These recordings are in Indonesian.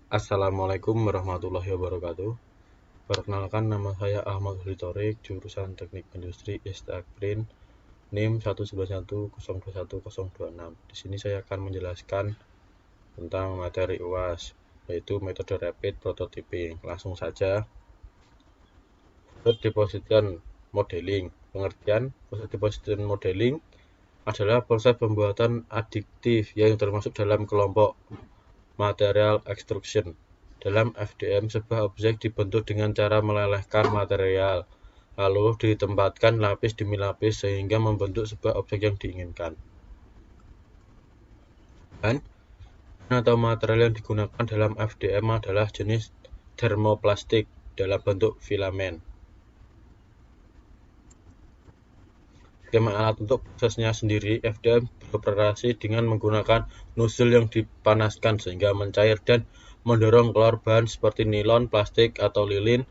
Assalamualaikum warahmatullahi wabarakatuh. Perkenalkan, nama saya Ahmad Huritorik, jurusan Teknik Industri ISTEK BRIN, NIM 191021026. Di sini saya akan menjelaskan tentang materi UAS, yaitu metode rapid prototyping. Langsung saja. Proses deposition modeling. Pengertian proses deposition modeling adalah proses pembuatan adiktif yang termasuk dalam kelompok material extrusion. Dalam FDM, sebuah objek dibentuk dengan cara melelehkan material, lalu ditempatkan lapis demi lapis sehingga membentuk sebuah objek yang diinginkan. Dan atau material yang digunakan dalam FDM adalah jenis termoplastik dalam bentuk filamen. Skema alat untuk prosesnya sendiri, FDM beroperasi dengan menggunakan nozzle yang dipanaskan sehingga mencair dan mendorong keluar bahan seperti nilon, plastik, atau lilin.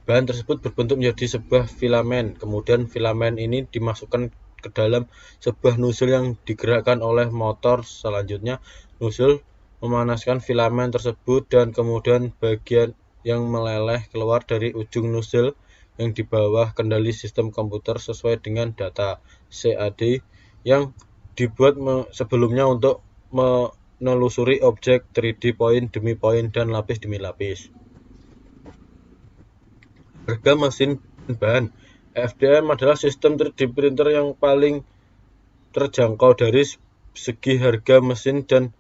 Bahan tersebut berbentuk menjadi sebuah filamen. Kemudian filamen ini dimasukkan ke dalam sebuah nozzle yang digerakkan oleh motor. Selanjutnya, nozzle memanaskan filamen tersebut dan kemudian bagian yang meleleh keluar dari ujung nozzle yang di bawah kendali sistem komputer sesuai dengan data CAD yang dibuat sebelumnya untuk menelusuri objek 3D poin demi poin dan lapis demi lapis. Harga mesin dan bahan. FDM adalah sistem 3D printer yang paling terjangkau dari segi harga mesin dan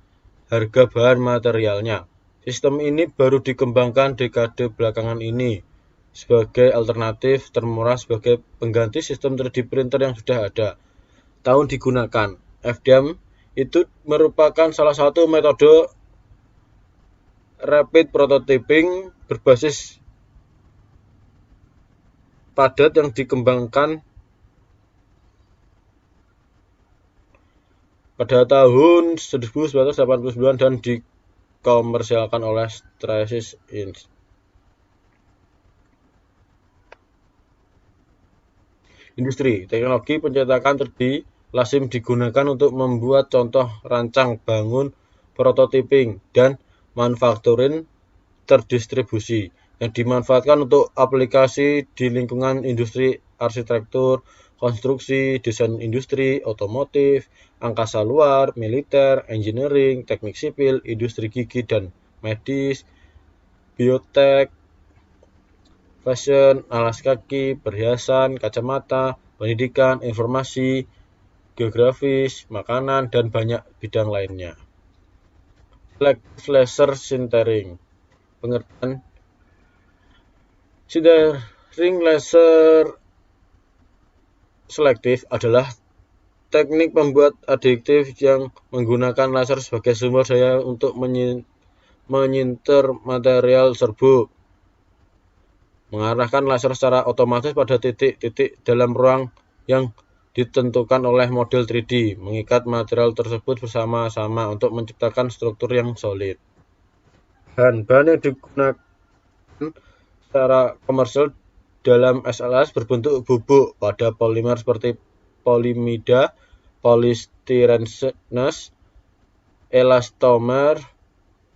harga bahan materialnya. Sistem ini baru dikembangkan dekade belakangan ini sebagai alternatif termurah sebagai pengganti sistem 3D printer yang sudah ada. Tahun digunakan. FDM itu merupakan salah satu metode rapid prototyping berbasis padat yang dikembangkan pada tahun 1989 dan dikomersialkan oleh Stratasys Inc. Industri. Teknologi pencetakan 3D lazim digunakan untuk membuat contoh rancang bangun, prototyping, dan manufacturing terdistribusi yang dimanfaatkan untuk aplikasi di lingkungan industri arsitektur, konstruksi, desain industri, otomotif, angkasa luar, militer, engineering, teknik sipil, industri gigi dan medis, biotek, fashion, alas kaki, perhiasan, kacamata, pendidikan, informasi, geografis, makanan, dan banyak bidang lainnya. Selective laser sintering. Pengertian sintering laser selektif adalah teknik pembuat adiktif yang menggunakan laser sebagai sumber daya untuk menyinter material serbuk. Mengarahkan laser secara otomatis pada titik-titik dalam ruang yang ditentukan oleh model 3D, mengikat material tersebut bersama-sama untuk menciptakan struktur yang solid. Bahan-bahan yang digunakan secara komersial dalam SLS berbentuk bubuk pada polimer seperti polimida, polystyrenes, elastomer,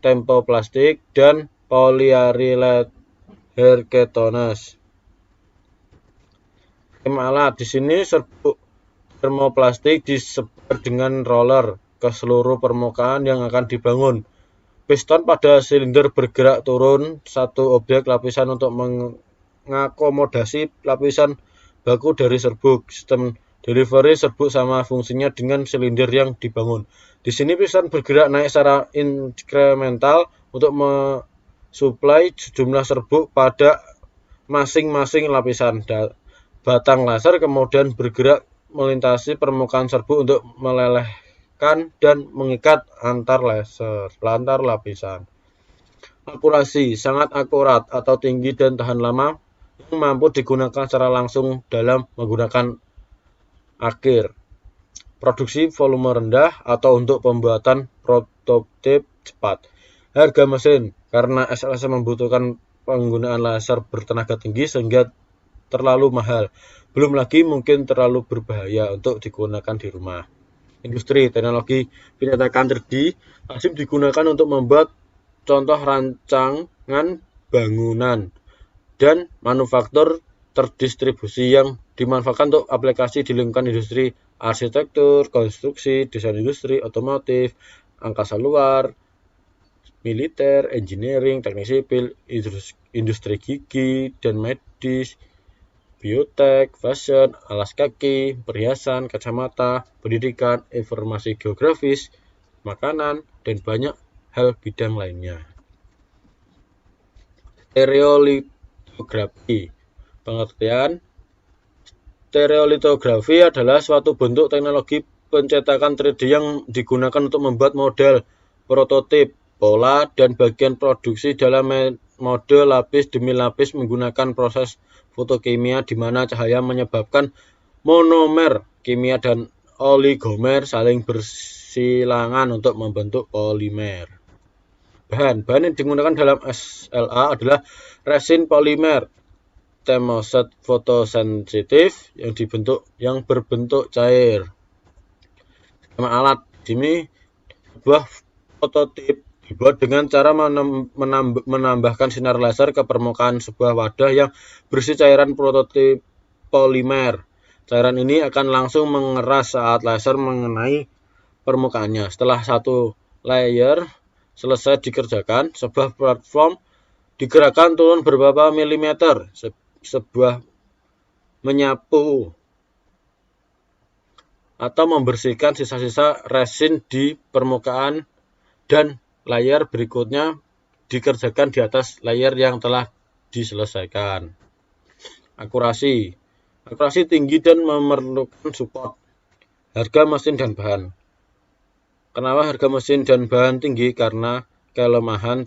tempoplastik, dan polyarylketones. Skema alat. Di sini serbuk termoplastik disebar dengan roller ke seluruh permukaan yang akan dibangun. Piston pada silinder bergerak turun satu objek lapisan untuk mengakomodasi lapisan baku dari serbuk. Sistem delivery serbuk sama fungsinya dengan silinder yang dibangun. Di sini piston bergerak naik secara inkremental untuk mensuplai sejumlah serbuk pada masing-masing lapisan. Batang laser kemudian bergerak melintasi permukaan serbuk untuk melelehkan dan mengikat antar lapisan. Akurasi sangat akurat atau tinggi dan tahan lama yang mampu digunakan secara langsung dalam menggunakan akhir. Produksi volume rendah atau untuk pembuatan prototipe cepat. Harga mesin karena SLS membutuhkan penggunaan laser bertenaga tinggi sehingga terlalu mahal. Belum lagi mungkin terlalu berbahaya untuk digunakan di rumah. Industri teknologi pencetakan 3D lazim digunakan untuk membuat contoh rancangan bangunan dan manufaktur terdistribusi yang dimanfaatkan untuk aplikasi di lingkungan industri arsitektur, konstruksi, desain industri, otomotif, angkasa luar, militer, engineering, teknik sipil, industri gigi dan medis, biotek, fashion, alas kaki, perhiasan, kacamata, pendidikan, informasi geografis, makanan, dan banyak hal bidang lainnya. Stereolitografi. Pengertian: stereolitografi adalah suatu bentuk teknologi pencetakan 3D yang digunakan untuk membuat model, prototip, pola, dan bagian produksi dalam mode lapis demi lapis menggunakan proses fotokimia di mana cahaya menyebabkan monomer kimia dan oligomer saling bersilangan untuk membentuk polimer. Bahan yang digunakan dalam SLA adalah resin polimer termoset fotosensitif yang berbentuk cair. Skema alat ini sebuah prototip dibuat dengan cara menambahkan sinar laser ke permukaan sebuah wadah yang berisi cairan prototip polimer. Cairan ini akan langsung mengeras saat laser mengenai permukaannya. Setelah satu layer selesai dikerjakan, sebuah platform digerakkan turun beberapa milimeter. Sebuah menyapu atau membersihkan sisa-sisa resin di permukaan dan layer berikutnya dikerjakan di atas layer yang telah diselesaikan. Akurasi tinggi dan memerlukan support. Harga mesin dan bahan. Kenapa harga mesin dan bahan tinggi? Karena kelemahan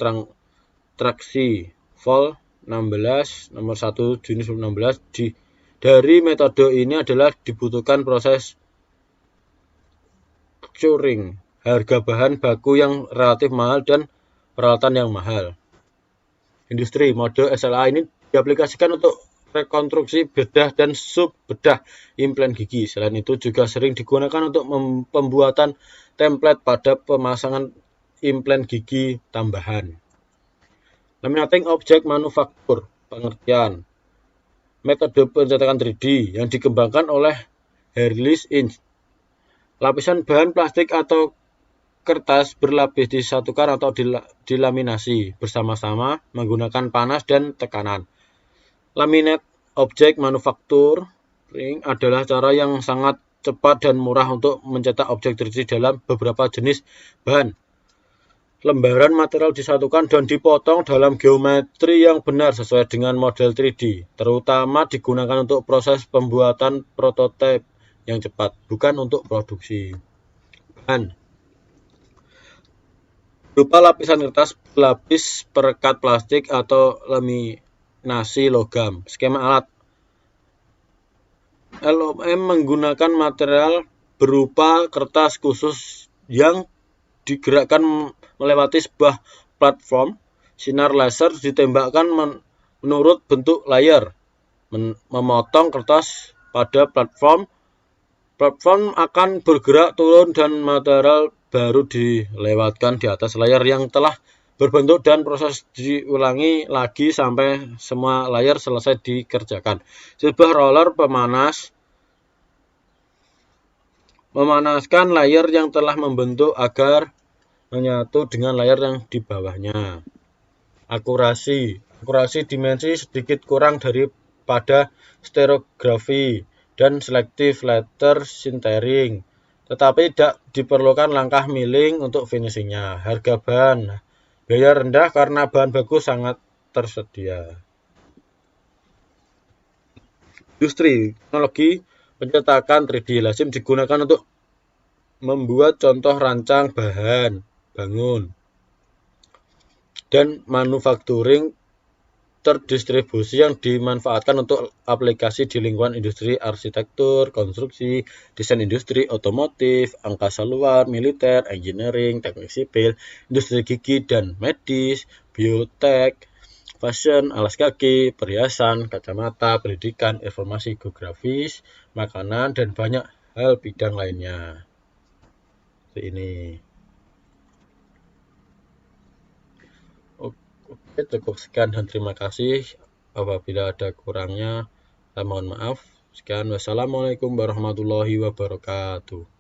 traksi Vol 16 nomor 1 Juni 2016 dari metode ini adalah dibutuhkan proses curing, harga bahan baku yang relatif mahal dan peralatan yang mahal. Industri mode SLA ini diaplikasikan untuk rekonstruksi bedah dan sub bedah implan gigi. Selain itu juga sering digunakan untuk pembuatan template pada pemasangan implan gigi tambahan. Laminating objek manufaktur. Pengertian: metode pencetakan 3D yang dikembangkan oleh Harleys Inc. Lapisan bahan plastik atau kertas berlapis disatukan atau dilaminasi bersama-sama menggunakan panas dan tekanan. Laminate objek manufacturing adalah cara yang sangat cepat dan murah untuk mencetak objek 3D dalam beberapa jenis bahan. Lembaran material disatukan dan dipotong dalam geometri yang benar sesuai dengan model 3D, terutama digunakan untuk proses pembuatan prototipe yang cepat, bukan untuk produksi. Bahan berupa lapisan kertas berlapis perekat plastik atau laminasi logam. Skema alat: LOM menggunakan material berupa kertas khusus yang digerakkan melewati sebuah platform. Sinar laser ditembakkan menurut bentuk layer, memotong kertas pada platform. Platform akan bergerak turun dan material baru dilewatkan di atas layar yang telah berbentuk dan proses diulangi lagi sampai semua layar selesai dikerjakan. Sebuah roller pemanas memanaskan layar yang telah membentuk agar menyatu dengan layar yang di bawahnya. Akurasi dimensi sedikit kurang daripada stereografi dan selective letter sintering, tetapi tidak diperlukan langkah milling untuk finishingnya. Harga bahan, biaya rendah karena bahan baku sangat tersedia. Industri teknologi pencetakan 3D lazim digunakan untuk membuat contoh rancang bahan bangun dan manufacturing terdistribusi yang dimanfaatkan untuk aplikasi di lingkungan industri arsitektur, konstruksi, desain industri, otomotif, angkasa luar, militer, engineering, teknik sipil, industri gigi dan medis, biotek, fashion, alas kaki, perhiasan, kacamata, pendidikan, informasi geografis, makanan, dan banyak hal bidang lainnya. seperti ini. Oke, cukup sekian dan terima kasih. Apabila ada kurangnya, saya mohon maaf. Sekian, wassalamualaikum warahmatullahi wabarakatuh.